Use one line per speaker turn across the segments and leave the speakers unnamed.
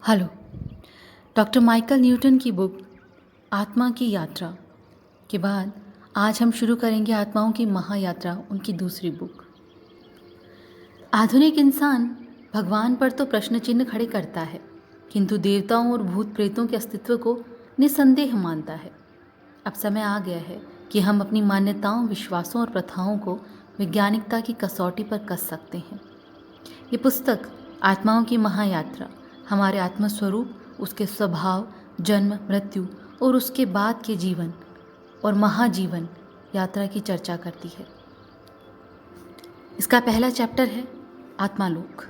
Hello. Doctor Michael Newton की book आत्मा की यात्रा के बाद आज हम शुरू करेंगे आत्माओं की महायात्रा, उनकी दूसरी बुक। आधुनिक इंसान भगवान पर तो प्रश्न चिन्ह खड़े करता है, किंतु देवताओं और भूत प्रेतों के अस्तित्व को निसंदेह मानता है। अब समय आ गया है कि हम अपनी मान्यताओं, विश्वासों और प्रथाओं को वैज्ञानिकता की कसौटी पर कस सकते हैं। ये पुस्तक आत्माओं की महायात्रा हमारे आत्मस्वरूप, उसके स्वभाव, जन्म, मृत्यु और उसके बाद के जीवन और महाजीवन यात्रा की चर्चा करती है। इसका पहला चैप्टर है आत्मालोक।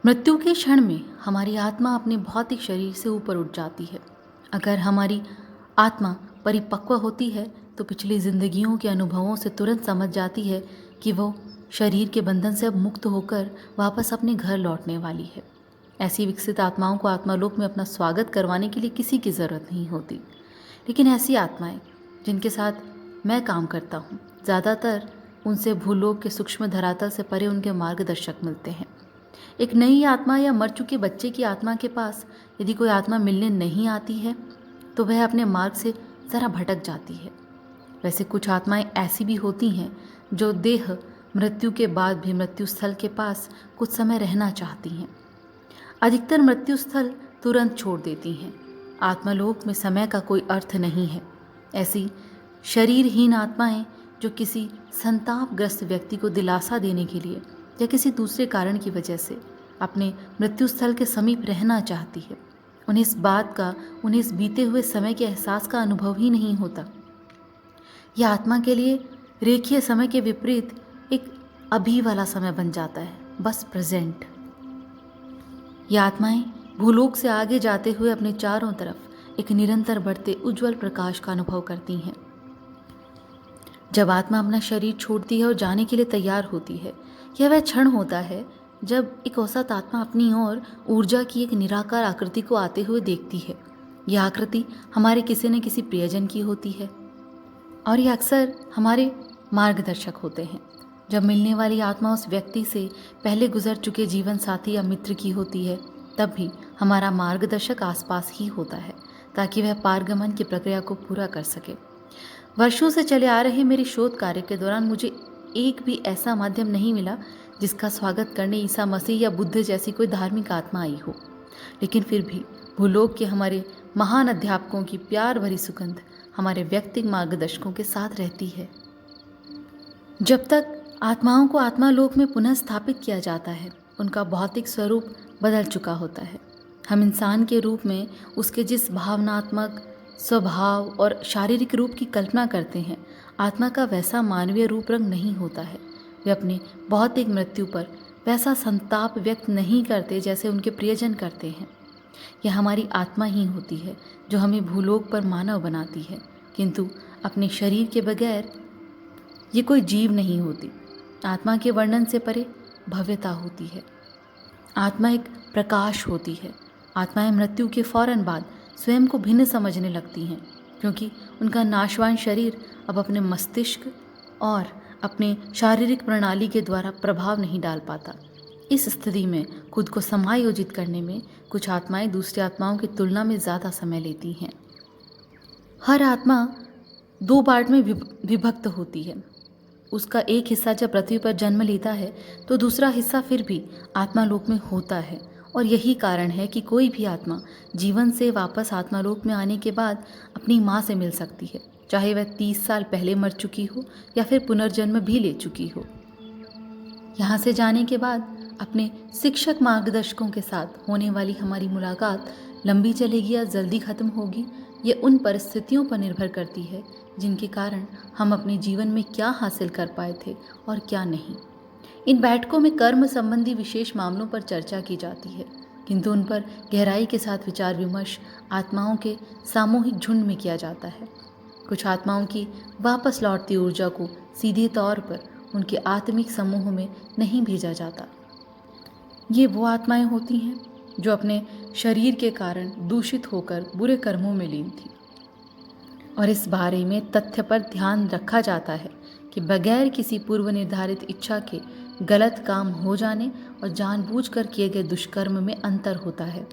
मृत्यु के क्षण में हमारी आत्मा अपने भौतिक शरीर से ऊपर उठ जाती है। अगर हमारी आत्मा परिपक्व होती है तो पिछली जिंदगियों के अनुभवों से तुरंत समझ जाती है कि वो शरीर के बंधन से अब मुक्त होकर वापस अपने घर लौटने वाली है। ऐसी विकसित आत्माओं को आत्मालोक में अपना स्वागत करवाने के लिए किसी की ज़रूरत नहीं होती। लेकिन ऐसी आत्माएं जिनके साथ मैं काम करता हूँ, ज़्यादातर उनसे भूलोक के सूक्ष्म धरातल से परे उनके मार्गदर्शक मिलते हैं। एक नई आत्मा या मर चुके बच्चे की आत्मा के पास यदि कोई आत्मा मिलने नहीं आती है तो वह अपने मार्ग से ज़रा भटक जाती है। वैसे कुछ आत्माएं ऐसी भी होती हैं जो देह मृत्यु के बाद भी मृत्यु स्थल के पास कुछ समय रहना चाहती हैं। अधिकतर मृत्यु स्थल तुरंत छोड़ देती हैं। आत्मालोक में समय का कोई अर्थ नहीं है। ऐसी शरीरहीन आत्माएं जो किसी संतापग्रस्त व्यक्ति को दिलासा देने के लिए या किसी दूसरे कारण की वजह से अपने मृत्यु स्थल के समीप रहना चाहती है, उन्हें इस बीते हुए समय के एहसास का अनुभव ही नहीं होता। यह आत्मा के लिए रेखीय समय के विपरीत एक अभी वाला समय बन जाता है, बस प्रेजेंट। ये आत्माएं भूलोक से आगे जाते हुए अपने चारों तरफ एक निरंतर बढ़ते उज्जवल प्रकाश का अनुभव करती हैं। जब आत्मा अपना शरीर छोड़ती है और जाने के लिए तैयार होती है, यह वह क्षण होता है जब एक औसत आत्मा अपनी ओर ऊर्जा की एक निराकार आकृति को आते हुए देखती है। यह आकृति हमारे किसी न किसी प्रियजन की होती है और यह अक्सर हमारे मार्गदर्शक होते हैं। जब मिलने वाली आत्मा उस व्यक्ति से पहले गुजर चुके जीवन साथी या मित्र की होती है, तब भी हमारा मार्गदर्शक आसपास ही होता है ताकि वह पारगमन की प्रक्रिया को पूरा कर सके। वर्षों से चले आ रहे मेरे शोध कार्य के दौरान मुझे एक भी ऐसा माध्यम नहीं मिला जिसका स्वागत करने ईसा मसीह या बुद्ध जैसी कोई धार्मिक आत्मा आई हो। लेकिन फिर भी भूलोक के हमारे महान अध्यापकों की प्यार भरी सुगंध हमारे व्यक्तिगत मार्गदर्शकों के साथ रहती है। जब तक आत्माओं को आत्मालोक में पुनः स्थापित किया जाता है, उनका भौतिक स्वरूप बदल चुका होता है। हम इंसान के रूप में उसके जिस भावनात्मक, स्वभाव और शारीरिक रूप की कल्पना करते हैं, आत्मा का वैसा मानवीय रूप रंग नहीं होता है। वे अपने भौतिक मृत्यु पर वैसा संताप व्यक्त नहीं करते जैसे उनके प्रियजन करते हैं। यह हमारी आत्मा ही होती है जो हमें भूलोक पर मानव बनाती है, किंतु अपने शरीर के बगैर ये कोई जीव नहीं होती। आत्मा के वर्णन से परे भव्यता होती है। आत्मा एक प्रकाश होती है। आत्माएं मृत्यु के फौरन बाद स्वयं को भिन्न समझने लगती हैं, क्योंकि उनका नाशवान शरीर अब अपने मस्तिष्क और अपने शारीरिक प्रणाली के द्वारा प्रभाव नहीं डाल पाता। इस स्थिति में खुद को समायोजित करने में कुछ आत्माएं दूसरी आत्माओं की तुलना में ज़्यादा समय लेती हैं। हर आत्मा दो पार्ट में विभक्त होती है। उसका एक हिस्सा जब पृथ्वी पर जन्म लेता है तो दूसरा हिस्सा फिर भी आत्मालोक में होता है। और यही कारण है कि कोई भी आत्मा जीवन से वापस आत्मालोक में आने के बाद अपनी माँ से मिल सकती है, चाहे वह 30 साल पहले मर चुकी हो या फिर पुनर्जन्म भी ले चुकी हो। यहाँ से जाने के बाद अपने शिक्षक मार्गदर्शकों के साथ होने वाली हमारी मुलाकात लंबी चलेगी या जल्दी खत्म होगी, ये उन परिस्थितियों पर निर्भर करती है जिनके कारण हम अपने जीवन में क्या हासिल कर पाए थे और क्या नहीं। इन बैठकों में कर्म संबंधी विशेष मामलों पर चर्चा की जाती है, किंतु उन पर गहराई के साथ विचार विमर्श आत्माओं के सामूहिक झुंड में किया जाता है। कुछ आत्माओं की वापस लौटती ऊर्जा को सीधे तौर पर उनके आत्मिक समूह में नहीं भेजा जाता। ये वो आत्माएं होती हैं जो अपने शरीर के कारण दूषित होकर बुरे कर्मों में लीन थी। और इस बारे में तथ्य पर ध्यान रखा जाता है कि बगैर किसी पूर्व निर्धारित इच्छा के गलत काम हो जाने और जानबूझकर किए गए दुष्कर्म में अंतर होता है।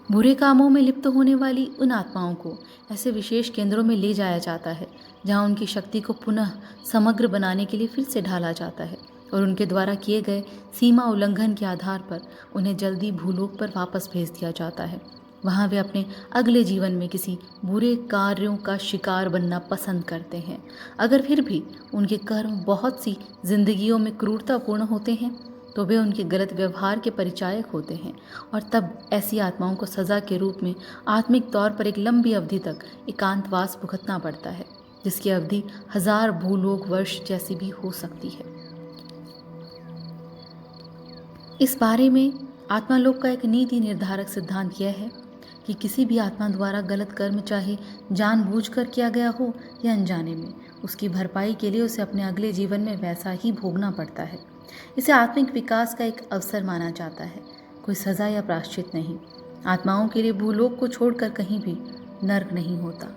बुरे कामों में लिप्त होने वाली उन आत्माओं को ऐसे विशेष केंद्रों में ले जाया जाता है जहाँ उनकी शक्ति को पुनः समग्र बनाने के लिए फिर से ढाला जाता है और उनके द्वारा किए गए सीमा उल्लंघन के आधार पर उन्हें जल्दी भूलोक पर वापस भेज दिया जाता है। वहाँ वे अपने अगले जीवन में किसी बुरे कार्यों का शिकार बनना पसंद करते हैं। अगर फिर भी उनके कर्म बहुत सी जिंदगियों में क्रूरतापूर्ण होते हैं तो वे उनके गलत व्यवहार के परिचायक होते हैं और तब ऐसी आत्माओं को सज़ा के रूप में आत्मिक तौर पर एक लंबी अवधि तक एकांतवास भुगतना पड़ता है, जिसकी अवधि 1000 भूलोक वर्ष जैसी भी हो सकती है। इस बारे में आत्मालोक का एक नीति निर्धारक सिद्धांत यह है कि किसी भी आत्मा द्वारा गलत कर्म चाहे जानबूझकर किया गया हो या अनजाने में, उसकी भरपाई के लिए उसे अपने अगले जीवन में वैसा ही भोगना पड़ता है। इसे आत्मिक विकास का एक अवसर माना जाता है, कोई सज़ा या प्रायश्चित नहीं। आत्माओं के लिए भूलोक को छोड़कर कहीं भी नर्क नहीं होता।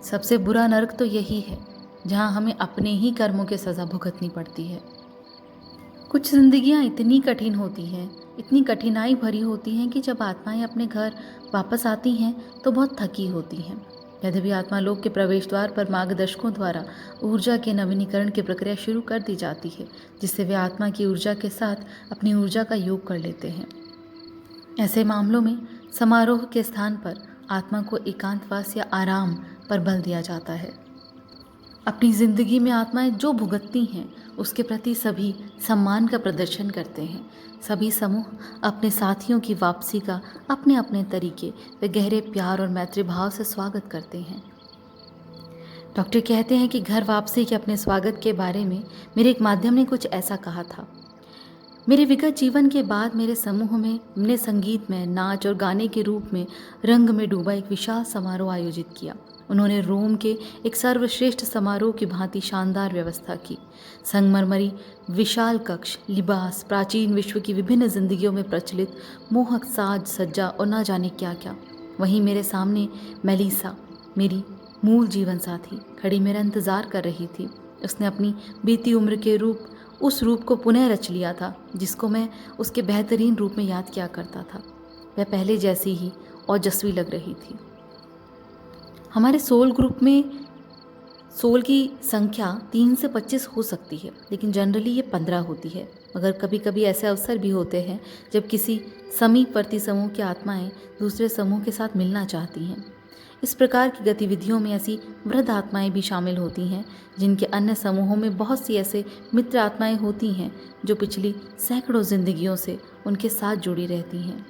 सबसे बुरा नर्क तो यही है जहाँ हमें अपने ही कर्मों की सज़ा भुगतनी पड़ती है। कुछ जिंदगियाँ इतनी कठिन होती हैं, इतनी कठिनाई भरी होती हैं कि जब आत्माएं अपने घर वापस आती हैं तो बहुत थकी होती हैं। यद्यपि आत्मालोक के प्रवेश द्वार पर मार्गदर्शकों द्वारा ऊर्जा के नवीनीकरण की प्रक्रिया शुरू कर दी जाती है, जिससे वे आत्मा की ऊर्जा के साथ अपनी ऊर्जा का योग कर लेते हैं। ऐसे मामलों में समारोह के स्थान पर आत्मा को एकांतवास या आराम पर बल दिया जाता है। अपनी जिंदगी में आत्माएं जो भुगतती हैं उसके प्रति सभी सम्मान का प्रदर्शन करते हैं। सभी समूह अपने साथियों की वापसी का अपने अपने तरीके व गहरे प्यार और मैत्री भाव से स्वागत करते हैं। डॉक्टर कहते हैं कि घर वापसी के अपने स्वागत के बारे में मेरे एक माध्यम ने कुछ ऐसा कहा था। मेरे विगत जीवन के बाद मेरे समूह में हमने संगीत में नाच और गाने के रूप में रंग में डूबा एक विशाल समारोह आयोजित किया। उन्होंने रोम के एक सर्वश्रेष्ठ समारोह की भांति शानदार व्यवस्था की। संगमरमरी विशाल कक्ष, लिबास, प्राचीन विश्व की विभिन्न जिंदगियों में प्रचलित मोहक साज सज्जा और ना जाने क्या क्या। वहीं मेरे सामने मेलिसा, मेरी मूल जीवन साथी, खड़ी मेरा इंतज़ार कर रही थी। उसने अपनी बीती उम्र के उस रूप को पुनः रच लिया था जिसको मैं उसके बेहतरीन रूप में याद किया करता था। वह पहले जैसी ही ओजस्वी लग रही थी। हमारे सोल ग्रुप में सोल की संख्या 3 से 25 हो सकती है, लेकिन जनरली ये 15 होती है। मगर कभी कभी ऐसे अवसर भी होते हैं जब किसी समीपवर्ती समूह की आत्माएं दूसरे समूह के साथ मिलना चाहती हैं। इस प्रकार की गतिविधियों में ऐसी वृद्ध आत्माएं भी शामिल होती हैं जिनके अन्य समूहों में बहुत सी ऐसे मित्र आत्माएं होती हैं जो पिछली सैकड़ों जिंदगियों से उनके साथ जुड़ी रहती हैं।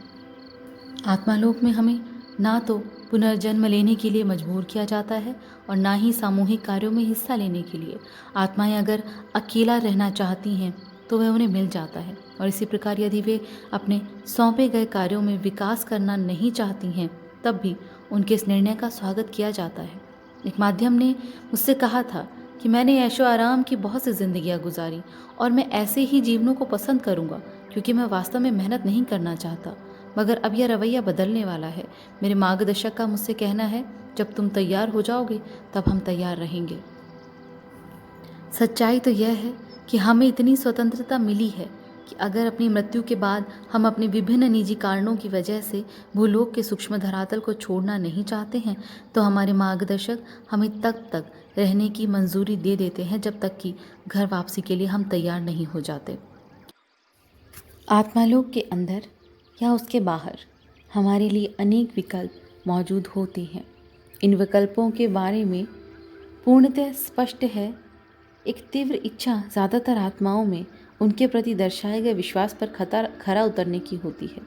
आत्मालोक में हमें ना तो पुनर्जन्म लेने के लिए मजबूर किया जाता है और ना ही सामूहिक कार्यों में हिस्सा लेने के लिए। आत्माएं अगर अकेला रहना चाहती हैं तो वह उन्हें मिल जाता है, और इसी प्रकार यदि वे अपने सौंपे गए कार्यों में विकास करना नहीं चाहती हैं तब भी उनके इस निर्णय का स्वागत किया जाता है। एक माध्यम ने मुझसे कहा था कि मैंने ऐशो आराम की बहुत सी जिंदगियां गुजारी और मैं ऐसे ही जीवनों को पसंद करूंगा क्योंकि मैं वास्तव में मेहनत नहीं करना चाहता। मगर अब यह रवैया बदलने वाला है। मेरे मार्गदर्शक का मुझसे कहना है, जब तुम तैयार हो जाओगे तब हम तैयार रहेंगे। सच्चाई तो यह है कि हमें इतनी स्वतंत्रता मिली है कि अगर अपनी मृत्यु के बाद हम अपने विभिन्न निजी कारणों की वजह से भूलोक के सूक्ष्म धरातल को छोड़ना नहीं चाहते हैं तो हमारे मार्गदर्शक हमें तक रहने की मंजूरी दे देते हैं जब तक कि घर वापसी के लिए हम तैयार नहीं हो जाते। आत्मालोक के अंदर या उसके बाहर हमारे लिए अनेक विकल्प मौजूद होते हैं। इन विकल्पों के बारे में पूर्णतः स्पष्ट है। एक तीव्र इच्छा ज़्यादातर आत्माओं में उनके प्रति दर्शाए गए विश्वास पर खरा उतरने की होती है।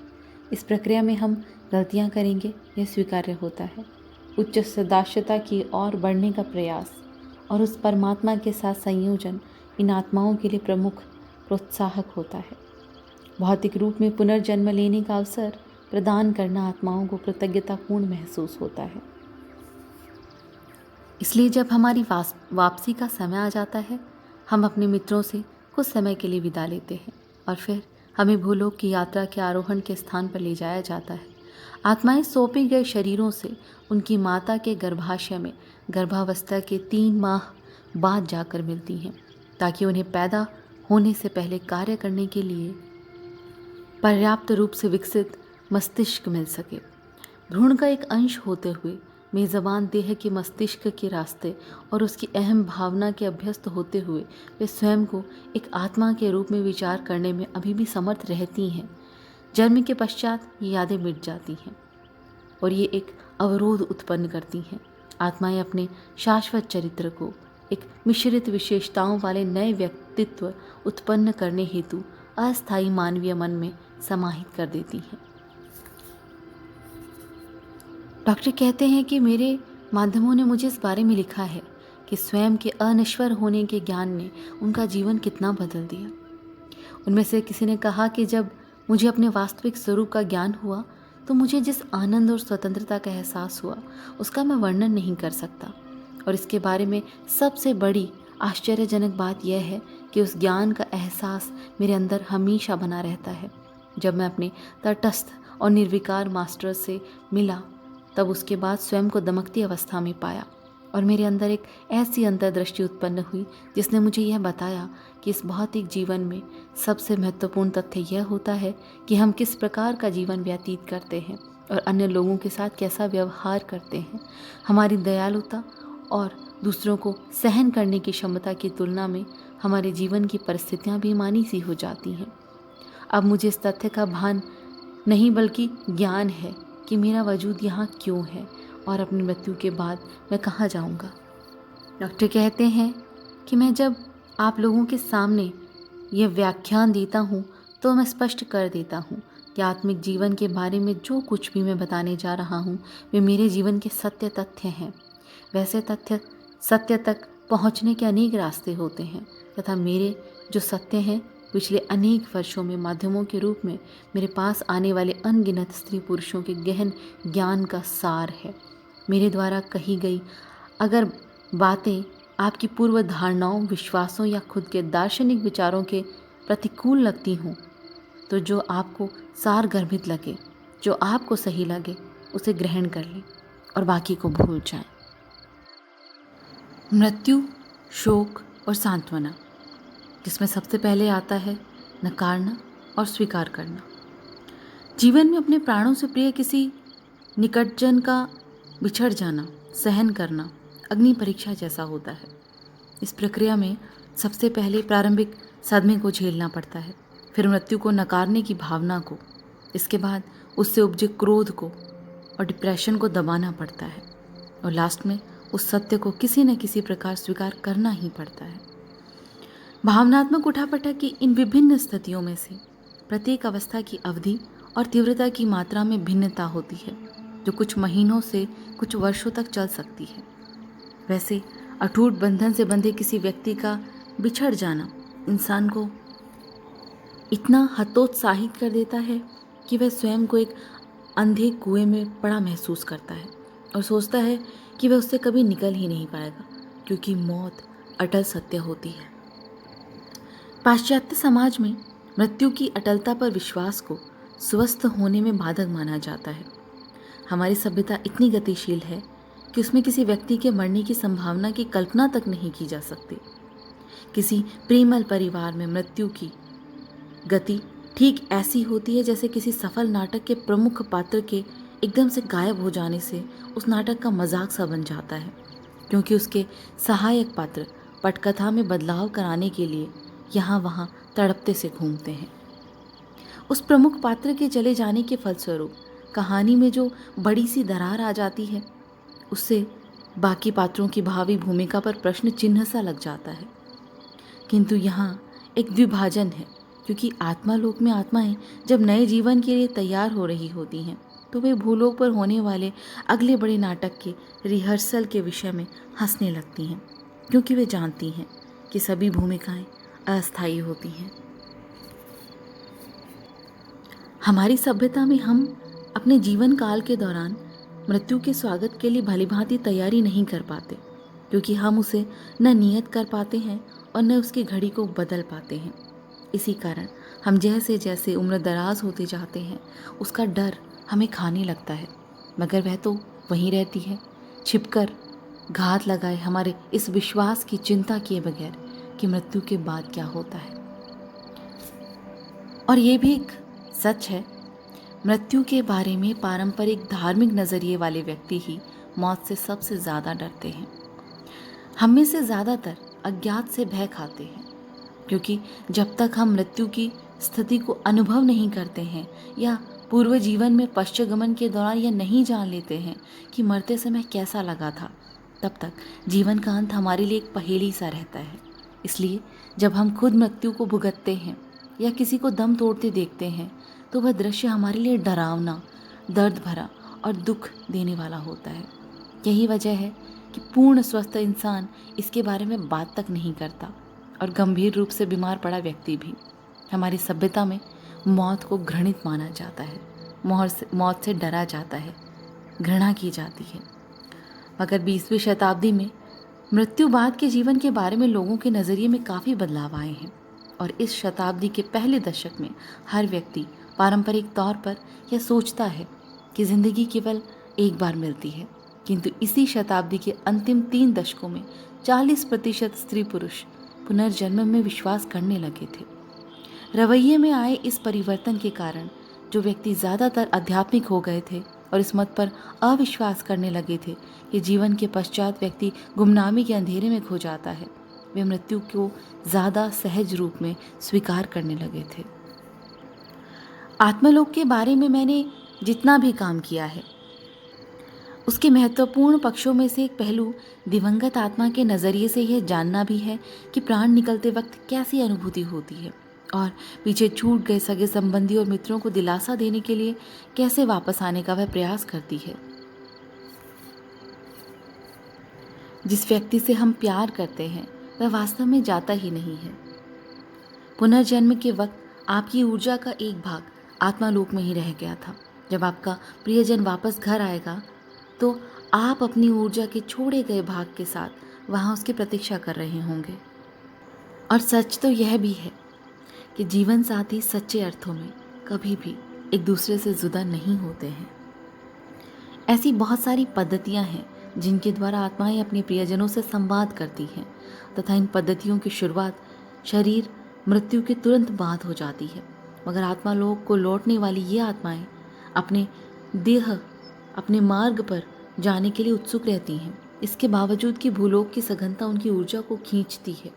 इस प्रक्रिया में हम गलतियां करेंगे, यह स्वीकार्य होता है। उच्च सदाशता की ओर बढ़ने का प्रयास और उस परमात्मा के साथ संयोजन इन आत्माओं के लिए प्रमुख प्रोत्साहक होता है। भौतिक रूप में पुनर्जन्म लेने का अवसर प्रदान करना आत्माओं को कृतज्ञतापूर्ण महसूस होता है। इसलिए जब हमारी वापसी का समय आ जाता है, हम अपने मित्रों से कुछ समय के लिए विदा लेते हैं और फिर हमें भूलोक की यात्रा के आरोहण के स्थान पर ले जाया जाता है। आत्माएं सौंपे गए शरीरों से उनकी माता के गर्भाशय में गर्भावस्था के 3 माह बाद जाकर मिलती हैं, ताकि उन्हें पैदा होने से पहले कार्य करने के लिए पर्याप्त रूप से विकसित मस्तिष्क मिल सके। भ्रूण का एक अंश होते हुए मेज़बान देह के मस्तिष्क के रास्ते और उसकी अहम भावना के अभ्यस्त होते हुए वे स्वयं को एक आत्मा के रूप में विचार करने में अभी भी समर्थ रहती हैं। जन्म के पश्चात ये यादें मिट जाती हैं और ये एक अवरोध उत्पन्न करती हैं। आत्माएं अपने शाश्वत चरित्र को एक मिश्रित विशेषताओं वाले नए व्यक्तित्व उत्पन्न करने हेतु अस्थायी मानवीय मन में समाहित कर देती हैं। डॉक्टर कहते हैं कि मेरे माध्यमों ने मुझे इस बारे में लिखा है कि स्वयं के अनश्वर होने के ज्ञान ने उनका जीवन कितना बदल दिया। उनमें से किसी ने कहा कि जब मुझे अपने वास्तविक स्वरूप का ज्ञान हुआ तो मुझे जिस आनंद और स्वतंत्रता का एहसास हुआ उसका मैं वर्णन नहीं कर सकता। और इसके बारे में सबसे बड़ी आश्चर्यजनक बात यह है कि उस ज्ञान का एहसास मेरे अंदर हमेशा बना रहता है। जब मैं अपने तटस्थ और निर्विकार मास्टर से मिला तब उसके बाद स्वयं को दमकती अवस्था में पाया और मेरे अंदर एक ऐसी अंतर्दृष्टि उत्पन्न हुई जिसने मुझे यह बताया कि इस भौतिक जीवन में सबसे महत्वपूर्ण तथ्य यह होता है कि हम किस प्रकार का जीवन व्यतीत करते हैं और अन्य लोगों के साथ कैसा व्यवहार करते हैं। हमारी दयालुता और दूसरों को सहन करने की क्षमता की तुलना में हमारे जीवन की परिस्थितियाँ बेमानी सी हो जाती हैं। अब मुझे इस तथ्य का भान नहीं बल्कि ज्ञान है कि मेरा वजूद यहाँ क्यों है और अपनी मृत्यु के बाद मैं कहाँ जाऊँगा। डॉक्टर कहते हैं कि मैं जब आप लोगों के सामने यह व्याख्यान देता हूँ तो मैं स्पष्ट कर देता हूँ कि आत्मिक जीवन के बारे में जो कुछ भी मैं बताने जा रहा हूँ वे मेरे जीवन के सत्य तथ्य हैं। वैसे तथ्य सत्य तक पहुँचने के अनेक रास्ते होते हैं तथा मेरे जो सत्य हैं पिछले अनेक वर्षों में माध्यमों के रूप में मेरे पास आने वाले अनगिनत स्त्री पुरुषों के गहन ज्ञान का सार है। मेरे द्वारा कही गई अगर बातें आपकी पूर्व धारणाओं, विश्वासों या खुद के दार्शनिक विचारों के प्रतिकूल लगती हों तो जो आपको सारगर्भित लगे, जो आपको सही लगे उसे ग्रहण कर लें और बाकी को भूल जाएं। मृत्यु, शोक और सांत्वना, जिसमें सबसे पहले आता है नकारना और स्वीकार करना। जीवन में अपने प्राणों से प्रिय किसी निकटजन का बिछड़ जाना सहन करना अग्नि परीक्षा जैसा होता है। इस प्रक्रिया में सबसे पहले प्रारंभिक सदमे को झेलना पड़ता है, फिर मृत्यु को नकारने की भावना को, इसके बाद उससे उपजे क्रोध को और डिप्रेशन को दबाना पड़ता है और लास्ट में उस सत्य को किसी न किसी प्रकार स्वीकार करना ही पड़ता है। भावनात्मक उठापटक की इन विभिन्न स्थितियों में से प्रत्येक अवस्था की अवधि और तीव्रता की मात्रा में भिन्नता होती है जो कुछ महीनों से कुछ वर्षों तक चल सकती है। वैसे अटूट बंधन से बंधे किसी व्यक्ति का बिछड़ जाना इंसान को इतना हतोत्साहित कर देता है कि वह स्वयं को एक अंधे कुएं में पड़ा महसूस करता है और सोचता है कि वह उससे कभी निकल ही नहीं पाएगा, क्योंकि मौत अटल सत्य होती है। पाश्चात्य समाज में मृत्यु की अटलता पर विश्वास को स्वस्थ होने में बाधक माना जाता है। हमारी सभ्यता इतनी गतिशील है कि उसमें किसी व्यक्ति के मरने की संभावना की कल्पना तक नहीं की जा सकती। किसी प्रेमल परिवार में मृत्यु की गति ठीक ऐसी होती है जैसे किसी सफल नाटक के प्रमुख पात्र के एकदम से गायब हो जाने से उस नाटक का मजाक सा बन जाता है, क्योंकि उसके सहायक पात्र पटकथा में बदलाव कराने के लिए यहाँ वहाँ तड़पते से घूमते हैं। उस प्रमुख पात्र के चले जाने के फलस्वरूप कहानी में जो बड़ी सी दरार आ जाती है उससे बाकी पात्रों की भावी भूमिका पर प्रश्न चिन्ह सा लग जाता है। किंतु यहाँ एक द्विभाजन है, क्योंकि आत्मा लोक में आत्माएं जब नए जीवन के लिए तैयार हो रही होती हैं तो वे भूलोक पर होने वाले अगले बड़े नाटक के रिहर्सल के विषय में हंसने लगती हैं, क्योंकि वे जानती हैं कि सभी भूमिकाएं अस्थायी होती हैं। हमारी सभ्यता में हम अपने जीवन काल के दौरान मृत्यु के स्वागत के लिए भलीभांति तैयारी नहीं कर पाते, क्योंकि हम उसे न नियत कर पाते हैं और न उसकी घड़ी को बदल पाते हैं। इसी कारण हम जैसे जैसे उम्र दराज होते जाते हैं उसका डर हमें खाने लगता है, मगर वह तो वहीं रहती है, छिपकर घात लगाए हमारे इस विश्वास की चिंता किए बगैर कि मृत्यु के बाद क्या होता है। और ये भी एक सच है, मृत्यु के बारे में पारंपरिक धार्मिक नज़रिए वाले व्यक्ति ही मौत से सबसे ज़्यादा डरते हैं। हम में से ज़्यादातर अज्ञात से भय खाते हैं, क्योंकि जब तक हम मृत्यु की स्थिति को अनुभव नहीं करते हैं या पूर्व जीवन में पश्चगमन के दौरान यह नहीं जान लेते हैं कि मरते समय कैसा लगा था, तब तक जीवन का अंत हमारे लिए एक पहेली सा रहता है। इसलिए जब हम खुद मृत्यु को भुगतते हैं या किसी को दम तोड़ते देखते हैं तो वह दृश्य हमारे लिए डरावना, दर्द भरा और दुख देने वाला होता है। यही वजह है कि पूर्ण स्वस्थ इंसान इसके बारे में बात तक नहीं करता और गंभीर रूप से बीमार पड़ा व्यक्ति भी। हमारी सभ्यता में मौत को घृणित माना जाता है, मौत से डरा जाता है, घृणा की जाती है। मगर 20वीं शताब्दी में मृत्यु बाद के जीवन के बारे में लोगों के नज़रिए में काफ़ी बदलाव आए हैं और इस शताब्दी के पहले दशक में हर व्यक्ति पारंपरिक तौर पर यह सोचता है कि ज़िंदगी केवल एक बार मिलती है। किंतु इसी शताब्दी के अंतिम 3 दशकों में 40% स्त्री पुरुष पुनर्जन्म में विश्वास करने लगे थे। रवैये में आए इस परिवर्तन के कारण जो व्यक्ति ज़्यादातर आध्यात्मिक हो गए थे और इस मत पर अविश्वास करने लगे थे कि जीवन के पश्चात व्यक्ति गुमनामी के अंधेरे में खो जाता है, वे मृत्यु को ज़्यादा सहज रूप में स्वीकार करने लगे थे। आत्मलोक के बारे में मैंने जितना भी काम किया है, उसके महत्वपूर्ण पक्षों में से एक पहलू दिवंगत आत्मा के नज़रिए से यह जानना भी है कि प्राण निकलते वक्त कैसी अनुभूति होती है और पीछे छूट गए सगे संबंधी और मित्रों को दिलासा देने के लिए कैसे वापस आने का वह प्रयास करती है। जिस व्यक्ति से हम प्यार करते हैं वह वास्तव में जाता ही नहीं है। पुनर्जन्म के वक्त आपकी ऊर्जा का एक भाग आत्मालोक में ही रह गया था। जब आपका प्रियजन वापस घर आएगा तो आप अपनी ऊर्जा के छोड़े गए भाग के साथ वहाँ उसकी प्रतीक्षा कर रहे होंगे। और सच तो यह भी है कि जीवन साथी सच्चे अर्थों में कभी भी एक दूसरे से जुदा नहीं होते हैं। ऐसी बहुत सारी पद्धतियाँ हैं जिनके द्वारा आत्माएं अपने प्रियजनों से संवाद करती हैं तथा इन पद्धतियों की शुरुआत शरीर मृत्यु के तुरंत बाद हो जाती है। मगर आत्मालोक को लौटने वाली ये आत्माएं अपने देह, अपने मार्ग पर जाने के लिए उत्सुक रहती हैं। इसके बावजूद कि भूलोक की सघनता उनकी ऊर्जा को खींचती है।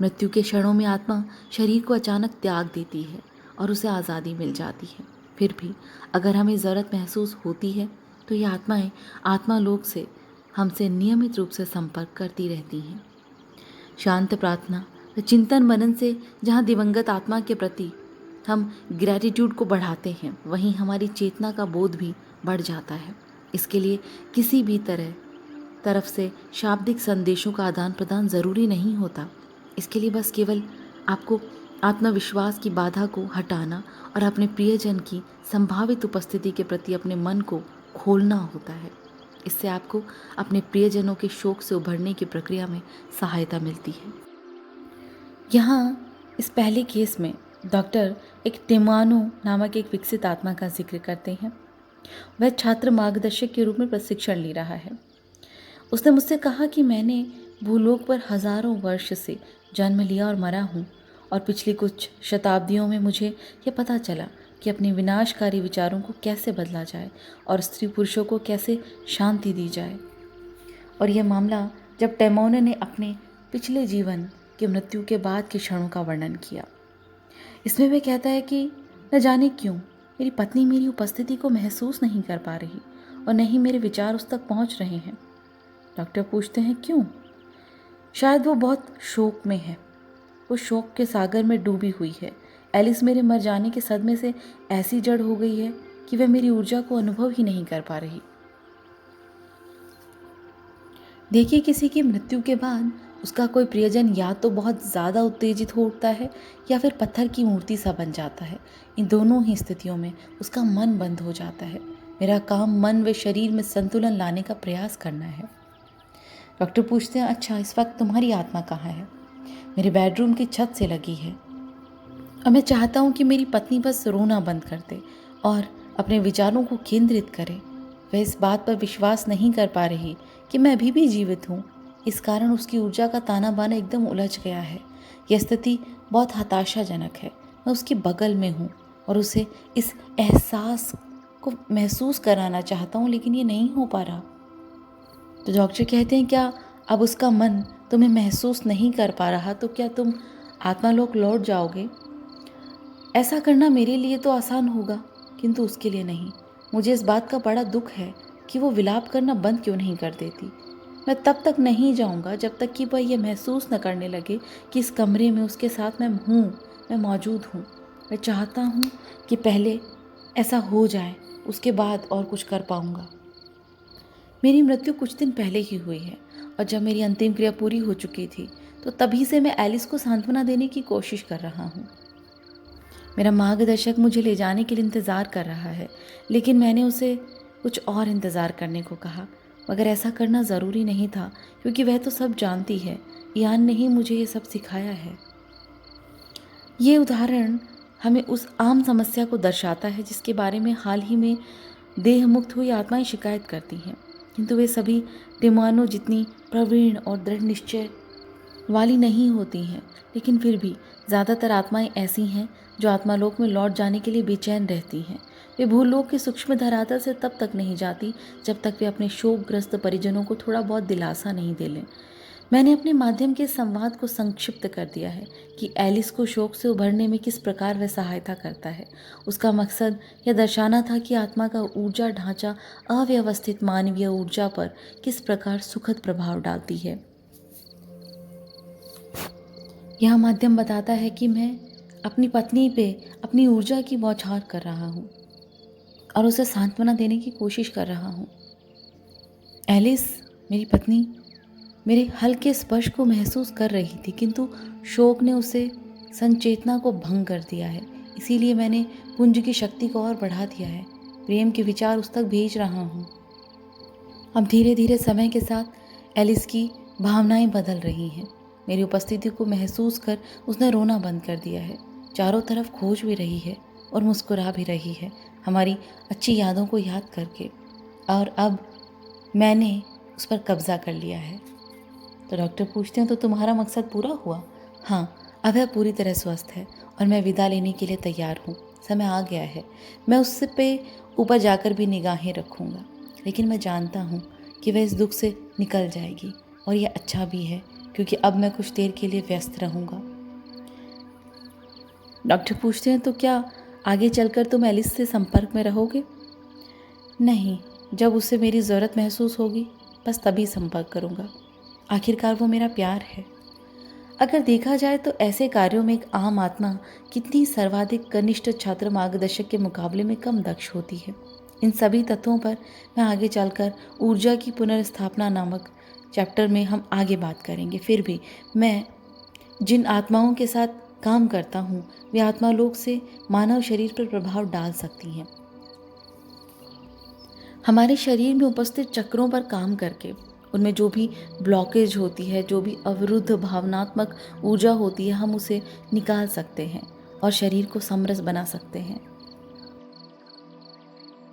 मृत्यु के क्षणों में आत्मा शरीर को अचानक त्याग देती है और उसे आज़ादी मिल जाती है। फिर भी अगर हमें ज़रूरत महसूस होती है तो ये आत्माएं आत्मालोक से हमसे नियमित रूप से संपर्क करती रहती हैं। शांत प्रार्थना व चिंतन मनन से जहाँ दिवंगत आत्मा के प्रति हम ग्रैटिट्यूड को बढ़ाते हैं, वहीं हमारी चेतना का बोध भी बढ़ जाता है। इसके लिए किसी भी तरफ से शाब्दिक संदेशों का आदान प्रदान ज़रूरी नहीं होता। इसके लिए बस केवल आपको आत्मविश्वास की बाधा को हटाना और अपने प्रियजन की संभावित उपस्थिति के प्रति अपने मन को खोलना होता है। इससे आपको अपने प्रियजनों के शोक से उभरने की प्रक्रिया में सहायता मिलती है। यहाँ इस पहले केस में डॉक्टर एक टिमानो नामक एक विकसित आत्मा का जिक्र करते हैं। वह छात्र मार्गदर्शक के रूप में प्रशिक्षण ले रहा है। उसने मुझसे कहा कि मैंने भूलोक पर हज़ारों वर्ष से जन्म लिया और मरा हूँ और पिछली कुछ शताब्दियों में मुझे यह पता चला कि अपने विनाशकारी विचारों को कैसे बदला जाए और स्त्री पुरुषों को कैसे शांति दी जाए। और यह मामला जब टेमोने ने अपने पिछले जीवन के मृत्यु के बाद के क्षणों का वर्णन किया। इसमें वह कहता है कि न जाने क्यों मेरी पत्नी मेरी उपस्थिति को महसूस नहीं कर पा रही और न ही मेरे विचार उस तक पहुंच रहे हैं। डॉक्टर पूछते हैं क्यों? शायद वो बहुत शोक में है, वो शोक के सागर में डूबी हुई है। एलिस मेरे मर जाने के सदमे से ऐसी जड़ हो गई है कि वह मेरी ऊर्जा को अनुभव ही नहीं कर पा रही। देखिए, किसी की मृत्यु के बाद उसका कोई प्रियजन या तो बहुत ज़्यादा उत्तेजित हो उठता है या फिर पत्थर की मूर्ति सा बन जाता है। इन दोनों ही स्थितियों में उसका मन बंद हो जाता है। मेरा काम मन व शरीर में संतुलन लाने का प्रयास करना है। डॉक्टर पूछते हैं, अच्छा इस वक्त तुम्हारी आत्मा कहाँ है? मेरे बेडरूम की छत से लगी है और मैं चाहता हूँ कि मेरी पत्नी बस रोना बंद कर दे और अपने विचारों को केंद्रित करे। वह इस बात पर विश्वास नहीं कर पा रही कि मैं अभी भी जीवित हूँ। इस कारण उसकी ऊर्जा का ताना बाना एकदम उलझ गया है। यह स्थिति बहुत हताशाजनक है। मैं उसके बगल में हूँ और उसे इस एहसास को महसूस कराना चाहता हूँ, लेकिन ये नहीं हो पा रहा। तो डॉक्टर कहते हैं, क्या अब उसका मन तुम्हें महसूस नहीं कर पा रहा तो क्या तुम आत्मालोक लौट जाओगे? ऐसा करना मेरे लिए तो आसान होगा, किंतु उसके लिए नहीं। मुझे इस बात का बड़ा दुख है कि वो विलाप करना बंद क्यों नहीं कर देती। मैं तब तक नहीं जाऊंगा जब तक कि वह यह महसूस न करने लगे कि इस कमरे में उसके साथ मैं मौजूद हूँ। मैं चाहता हूँ कि पहले ऐसा हो जाए, उसके बाद और कुछ कर पाऊंगा। मेरी मृत्यु कुछ दिन पहले ही हुई है और जब मेरी अंतिम क्रिया पूरी हो चुकी थी तो तभी से मैं एलिस को सांत्वना देने की कोशिश कर रहा हूँ। मेरा मार्गदर्शक मुझे ले जाने के लिए इंतज़ार कर रहा है, लेकिन मैंने उसे कुछ और इंतज़ार करने को कहा, मगर ऐसा करना ज़रूरी नहीं था क्योंकि वह तो सब जानती है। यान ने ही मुझे ये सब सिखाया है। ये उदाहरण हमें उस आम समस्या को दर्शाता है जिसके बारे में हाल ही में देह मुक्त हुई आत्माएं शिकायत करती हैं, किंतु वे सभी टिमानो जितनी प्रवीण और दृढ़ निश्चय वाली नहीं होती हैं। लेकिन फिर भी ज़्यादातर आत्माएं ऐसी हैं जो आत्मालोक में लौट जाने के लिए बेचैन रहती हैं। वे भूलोक के सूक्ष्म धरातल से तब तक नहीं जाती जब तक वे अपने शोकग्रस्त परिजनों को थोड़ा बहुत दिलासा नहीं दे लें। मैंने अपने माध्यम के संवाद को संक्षिप्त कर दिया है कि एलिस को शोक से उभरने में किस प्रकार वह सहायता करता है। उसका मकसद यह दर्शाना था कि आत्मा का ऊर्जा ढांचा अव्यवस्थित मानवीय ऊर्जा पर किस प्रकार सुखद प्रभाव डालती है। यह माध्यम बताता है कि मैं अपनी पत्नी पे अपनी ऊर्जा की बौछार कर रहा हूँ और उसे सांत्वना देने की कोशिश कर रहा हूँ। एलिस, मेरी पत्नी, मेरे हल्के स्पर्श को महसूस कर रही थी, किंतु शोक ने उसे संचेतना को भंग कर दिया है। इसीलिए मैंने पुंज की शक्ति को और बढ़ा दिया है। प्रेम के विचार उस तक भेज रहा हूँ। अब धीरे धीरे समय के साथ एलिस की भावनाएं बदल रही हैं। मेरी उपस्थिति को महसूस कर उसने रोना बंद कर दिया है। चारों तरफ खोज भी रही है और मुस्कुरा भी रही है, हमारी अच्छी यादों को याद करके। और अब मैंने उस पर कब्जा कर लिया है। तो डॉक्टर पूछते हैं, तो तुम्हारा मकसद पूरा हुआ? हाँ, अब वह पूरी तरह स्वस्थ है और मैं विदा लेने के लिए तैयार हूँ। समय आ गया है। मैं उससे पे ऊपर जाकर भी निगाहें रखूँगा, लेकिन मैं जानता हूँ कि वह इस दुख से निकल जाएगी और यह अच्छा भी है क्योंकि अब मैं कुछ देर के लिए व्यस्त रहूँगा। डॉक्टर पूछते हैं, तो क्या आगे चलकर तुम एलिस से संपर्क में रहोगे? नहीं, जब उसे मेरी ज़रूरत महसूस होगी बस तभी संपर्क करूँगा। आखिरकार वो मेरा प्यार है। अगर देखा जाए तो ऐसे कार्यों में एक आम आत्मा कितनी सर्वाधिक कनिष्ठ छात्र मार्गदर्शक के मुकाबले में कम दक्ष होती है। इन सभी तत्वों पर मैं आगे चलकर ऊर्जा की पुनर्स्थापना नामक चैप्टर में हम आगे बात करेंगे। फिर भी मैं जिन आत्माओं के साथ काम करता हूँ वे आत्मालोक से मानव शरीर पर प्रभाव डाल सकती हैं। हमारे शरीर में उपस्थित चक्रों पर काम करके उनमें जो भी ब्लॉकेज होती है, जो भी अवरुद्ध भावनात्मक ऊर्जा होती है, हम उसे निकाल सकते हैं और शरीर को समरस बना सकते हैं।